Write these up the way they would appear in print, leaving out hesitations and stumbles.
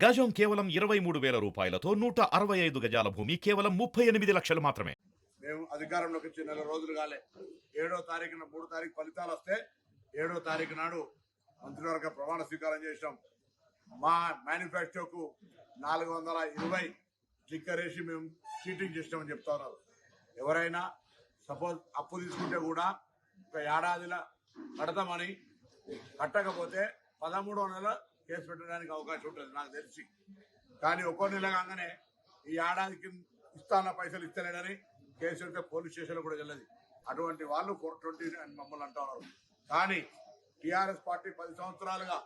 గజం కేవలం 23,000 రూపాయలతో 165 గజాల భూమి కేవలం 38 లక్షలు మాత్రమే. మేము అధికారంలోకి వచ్చి 4 రోజులు కాలే. 7వ తారీఖున 3 తారీఖు ఫలితాలు వస్తే 7వ తారీఖు నాడు మంత్రివర్గ ప్రమాణ స్వీకారం చేసినాం. మా మేనిఫెస్టోకు 420 స్టిక్కర్ వేసి మేము చీటింగ్ చేసినామని చెప్తా ఉన్నారు. ఎవరైనా సపోజ్ అప్పు తీసుకుంటే కూడా ఒక ఏడాదిలో కడతామని కట్టకపోతే 13వ నెల కేసు పెట్టడానికి అవకాశం ఉంటుంది నాకు తెలిసి. కానీ ఒక్కో నెల కాగానే ఈ ఏడాదికి ఇస్తాన పైసలు ఇస్తలేడని కేసు పెడితే పోలీస్ స్టేషన్లో కూడా వెళ్ళదు. అటువంటి వాళ్ళు 420 అని మమ్మల్ని అంటున్నారు. కానీ టీఆర్ఎస్ పార్టీ 10 సంవత్సరాలుగా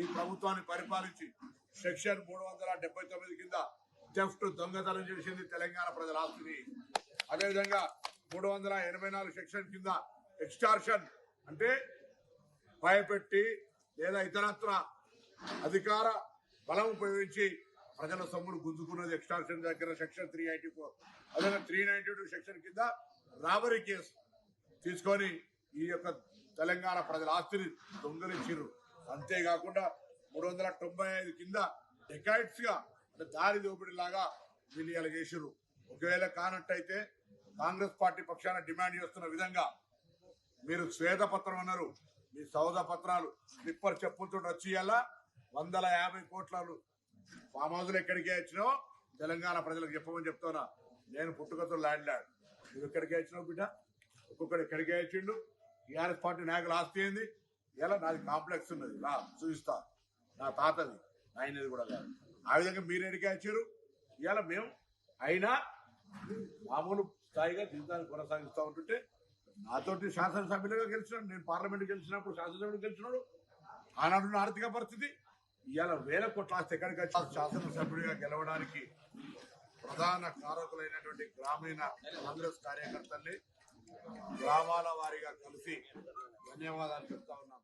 ఈ ప్రభుత్వాన్ని పరిపాలించి సెక్షన్ 379 కింద థెఫ్ట్ దొంగతనం చేసింది తెలంగాణ ప్రజల ఆస్తిని. అదేవిధంగా 384 సెక్షన్ కింద ఎక్స్టార్షన్ అంటే భయపెట్టి లేదా ఇతరత్ర అధికార బలం ఉపయోగించి ప్రజల సొమ్మును గుంజుకున్నది ఎక్స్టార్షన్ దగ్గర సెక్షన్ 384. అదే 392 సెక్షన్ కింద రాబరీ కేసు తీసుకొని ఈ యొక్క తెలంగాణ ప్రజల ఆస్తిని దొంగలించారు. అంతేకాకుండా 395 కింద డెకాయిట్స్ గా అంటే దారి దోపిడీ లాగా వీళ్ళు ఇలా చేసిర్రు. ఒకవేళ కానట్టయితే కాంగ్రెస్ పార్టీ పక్షాన డిమాండ్ చేస్తున్న విధంగా మీరు శ్వేతపత్రం అన్నారు, మీ సౌద పత్రాలు స్లిప్పర్ చెప్పులతో వచ్చి ఇలా 150 కోట్ల ఫామ్ హౌస్లు ఎక్కడికే వచ్చినావు తెలంగాణ ప్రజలకు చెప్పమని చెప్తున్నా. నేను పుట్టుకతో ల్యాండ్ నువ్వు ఎక్కడికే వచ్చినావు బిడ్డ, ఒక్కొక్కడు ఎక్కడికే వచ్చిండు. టీఆర్ఎస్ పార్టీ నాయకులు ఆస్తి ఏంది? ఇలా నాది కాంప్లెక్స్ ఉన్నది, రా చూపిస్తా, నా తాతది, ఆయనది కూడా కాదు. ఆ విధంగా మీరు ఎడికే వచ్చారు. ఇవాళ మేము అయినా మామూలు స్థాయిగా జీవితాన్ని కొనసాగిస్తూ ఉంటుంటే నాతోటి శాసనసభ్యులుగా గెలిచినాడు, నేను పార్లమెంట్ గెలిచినప్పుడు శాసనసభ్యుడు గెలిచినాడు. ఆనాడు ఆర్థిక పరిస్థితి ఇవాళ 1000 కోట్ల ఆస్తి ఎక్కడికి వచ్చి శాసనసభ్యుడిగా గెలవడానికి ప్రధాన కారకులైనటువంటి గ్రామీణ కాంగ్రెస్ కార్యకర్తల్ని గ్రామాల వారీగా కలిసి ధన్యవాదాలు చెప్తా ఉన్నాం.